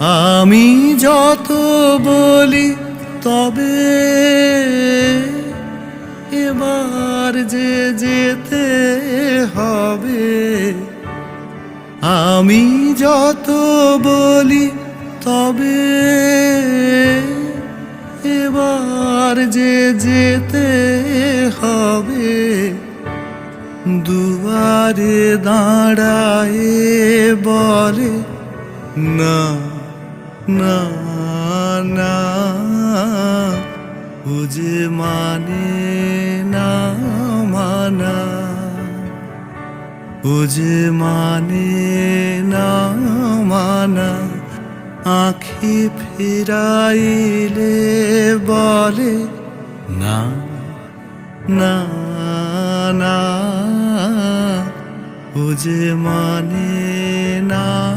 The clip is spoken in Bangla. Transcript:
আমি যত বলি তবে এবার যে যেতে হবে। আমি যত বলি তবে এবার যে যেতে হবে। দুয়ারে দাঁড়ায়ে বলে না না না, ও যে মানে না মানা, ও যে মানে না মানা। আঁখি ফিরাইলে বলে না না না, ও যে মানে না